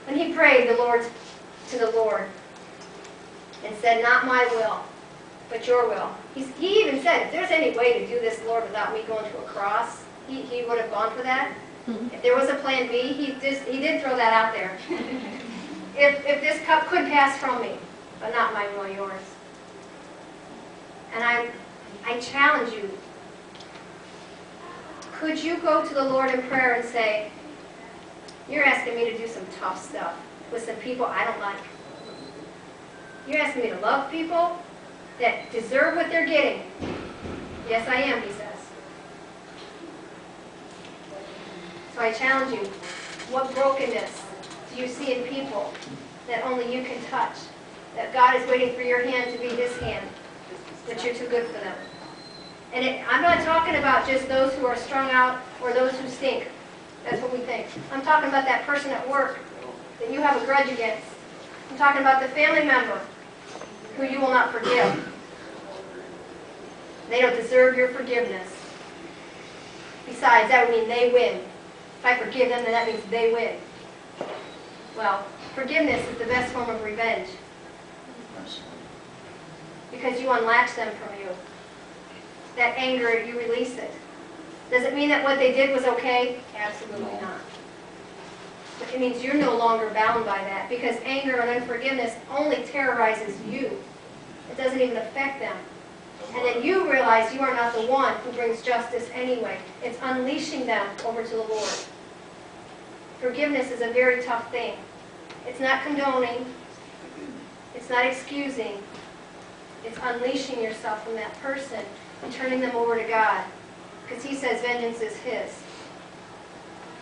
When he prayed to the Lord and said, "Not my will, but your will." He even said, if there's any way to do this, Lord, without me going to a cross, he would have gone for that. If there was a plan B, he did throw that out there. If this cup could pass from me, but not my will, yours. And I challenge you. Could you go to the Lord in prayer and say, "You're asking me to do some tough stuff with some people I don't like. You're asking me to love people that deserve what they're getting." "Yes, I am," he says. So I challenge you, what brokenness do you see in people that only you can touch? That God is waiting for your hand to be his hand, but you're too good for them. And I'm not talking about just those who are strung out or those who stink. That's what we think. I'm talking about that person at work that you have a grudge against. I'm talking about the family member who you will not forgive. They don't deserve your forgiveness. Besides, that would mean they win. If I forgive them, then that means they win. Well, forgiveness is the best form of revenge. Because you unlatch them from you. That anger, you release it. Does it mean that what they did was okay? Absolutely not. But it means you're no longer bound by that, because anger and unforgiveness only terrorizes you. It doesn't even affect them. And then you realize you are not the one who brings justice anyway. It's unleashing them over to the Lord. Forgiveness is a very tough thing. It's not condoning. It's not excusing. It's unleashing yourself from that person and turning them over to God. Because he says vengeance is his.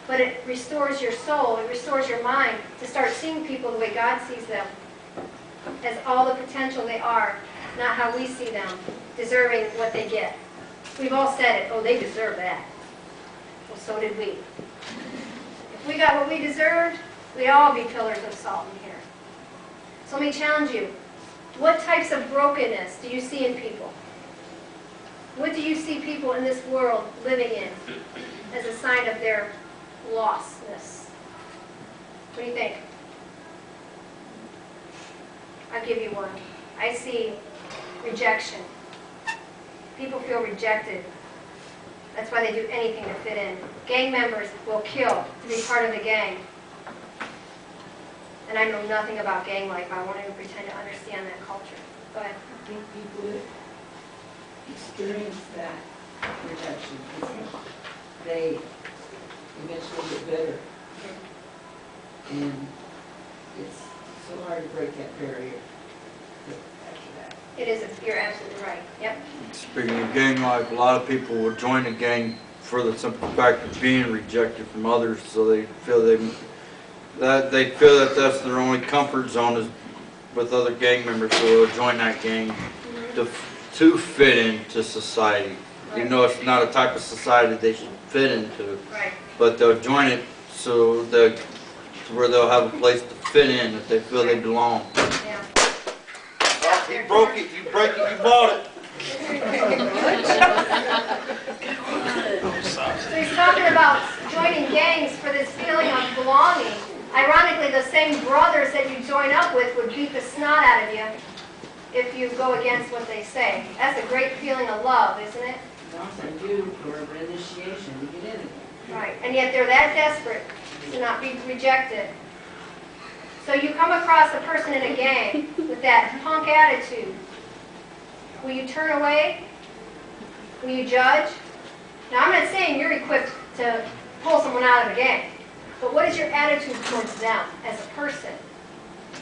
But it restores your soul, it restores your mind to start seeing people the way God sees them. As all the potential they are, not how we see them, deserving what they get. We've all said it, "Oh, they deserve that." Well, so did we. If we got what we deserved, we'd all be pillars of salt in here. So let me challenge you. What types of brokenness do you see in people? What do you see people in this world living in as a sign of their lostness? What do you think? I'll give you one. I see rejection. People feel rejected. That's why they do anything to fit in. Gang members will kill to be part of the gang. And I know nothing about gang life. I won't even pretend to understand that culture. Go ahead. I think people experience that rejection. They eventually get bitter. And it's so hard to break that barrier after that. It is. You're absolutely right. Yep. Speaking of gang life, a lot of people will join a gang for the simple fact of being rejected from others, so they feel that that's their only comfort zone is with other gang members, so they'll join that gang to fit into society. Right. Even though it's not a type of society they should fit into. Right. But they'll join it so that where they'll have a place to fit in, if they feel they belong. Yeah. Oh, you broke it, you break it, you bought it. So he's talking about joining gangs for this feeling of belonging. Ironically, the same brothers that you join up with would beat the snot out of you if you go against what they say. That's a great feeling of love, isn't it? They do for initiation to get in again. Right. And yet they're that desperate to not be rejected. So you come across a person in a gang with that punk attitude. Will you turn away? Will you judge? Now, I'm not saying you're equipped to pull someone out of a gang, but what is your attitude towards them as a person?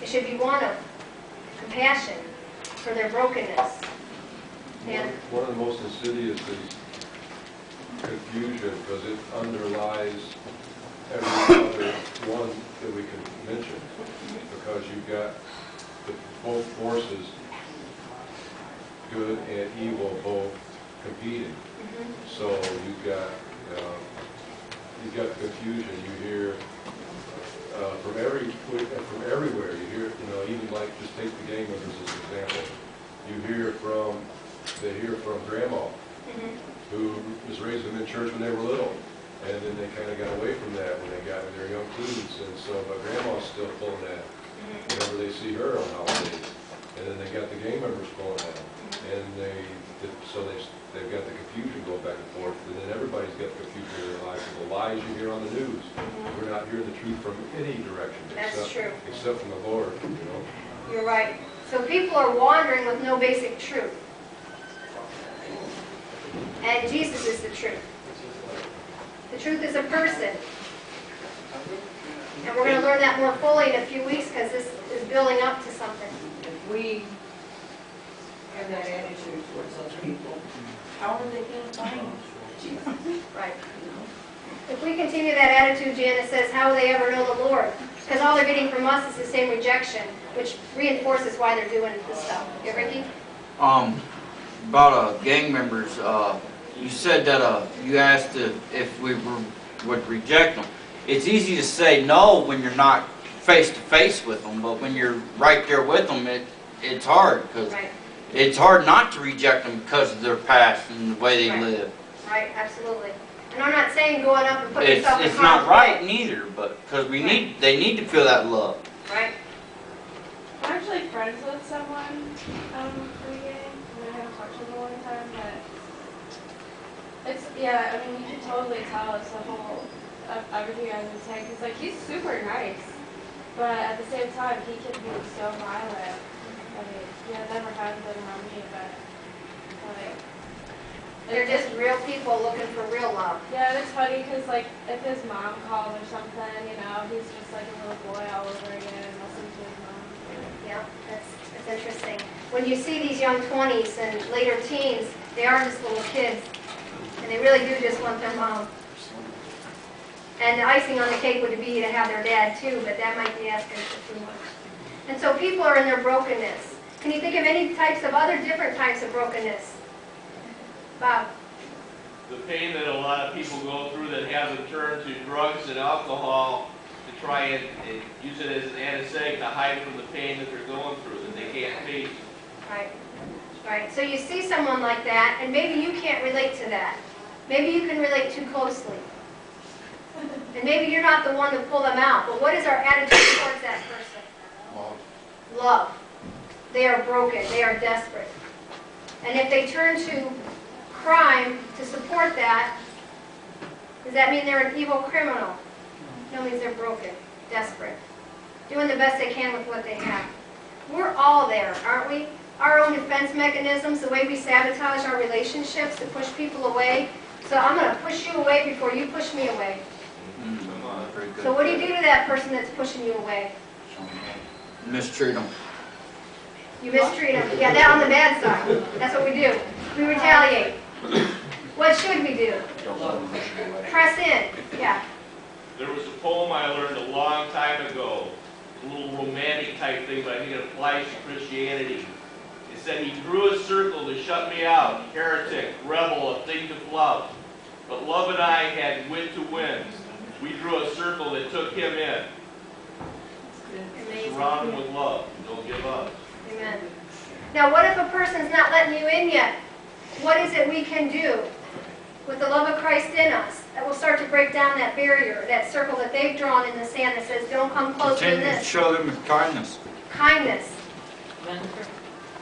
It should be one of compassion for their brokenness. And one of the most insidious is confusion, because it underlies every other one that we can mention, because you've got both forces, good and evil, both competing. So you've got confusion. You hear from everywhere. You hear, even like, just take the gang members as an example. They hear from grandma, who was raising them in church when they were little, And then they kind of got away from that when they got in their young teens, and so, but grandma's still pulling that whenever they see her on holidays. And then they got the gang members pulling that, and they've got the confusion going back and forth, and then everybody's got confusion in their lives, and the lies you hear on the news. We're not hearing the truth from any direction, That's true. except from the Lord, you know. You're right. So people are wandering with no basic truth. And Jesus is the truth. The truth is a person. And we're going to learn that more fully in a few weeks because this is building up to something. If we have that attitude towards other people, how are they going to find Jesus? Right. If we continue that attitude, Deanna says, how will they ever know the Lord? Because all they're getting from us is the same rejection, which reinforces why they're doing this stuff. Yeah, Ricky? About gang members, you said that you asked if we would reject them. It's easy to say no when you're not face to face with them, but when you're right there with them, it's hard because Right. it's hard not to reject them because of their past and the way they Right. live. Right, absolutely. And I'm not saying going up and put yourself in It's not harm's right way. neither, but because they need to feel that love. Right. I'm actually friends with someone from the gang. I haven't talked to him in a long time, but it's, yeah, I mean, you can totally tell it's the whole of everything I've been saying. Because, like, he's super nice, but at the same time, he can be so violent. I mean, yeah, it never has been around me, but, like, They're just real people looking for real love. yeah, and it's funny because, like, if his mom calls or something, you know, he's just like a little boy all over again, listening to his mom. Yeah, that's interesting. When you see these young 20s and later teens, they are just little kids. And they really do just want their mom. And the icing on the cake would be to have their dad too, but that might be asking for too much. And so people are in their brokenness. Can you think of any types of other different types of brokenness? Bob? The pain that a lot of people go through that have them turn to drugs and alcohol to try and use it as an anesthetic to hide from the pain that they're going through, that they can't face. Right. Right. So you see someone like that, and maybe you can't relate to that. Maybe you can relate too closely. And maybe you're not the one to pull them out. But what is our attitude towards that person? Love. They are broken. They are desperate. And if they turn to crime to support that, does that mean they're an evil criminal? No, it means they're broken, desperate, doing the best they can with what they have. We're all there, aren't we? Our own defense mechanisms, the way we sabotage our relationships to push people away. So I'm going to push you away before you push me away. So what do you do to that person that's pushing you away? Mistreat them. You mistreat them. Yeah, that on the bad side. That's what we do. We retaliate. What should we do? Press in. Yeah. There was a poem I learned a long time ago, a little romantic type thing, but I think it applies to Christianity. It said, he drew a circle to shut me out, heretic, rebel, a thing to flout. But love and I had wit to win. We drew a circle that took him in. Amazing. Surround him with love. Don't give up. Amen. Now, what if a person's not letting you in yet? What is it we can do with the love of Christ in us that will start to break down that barrier, that circle that they've drawn in the sand that says, don't come closer than Continue to this? show them kindness. Kindness.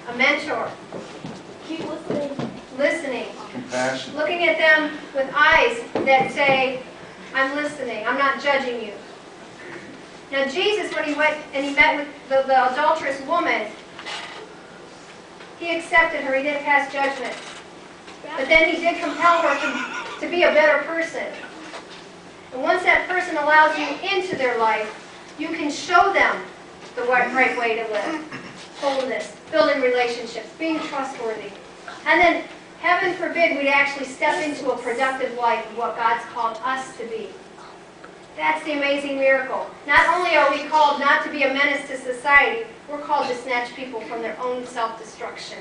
A mentor. Keep listening. Listening. Compassion. Looking at them with eyes that say, I'm listening, I'm not judging you. Now Jesus, when he went and he met with the adulterous woman, he accepted her, he didn't pass judgment. But then he did compel her to be a better person. And once that person allows you into their life, you can show them the right way to live. Wholeness, building relationships, being trustworthy. And then, heaven forbid, we'd actually step into a productive life of what God's called us to be. That's the amazing miracle. Not only are we called not to be a menace to society, we're called to snatch people from their own self-destruction.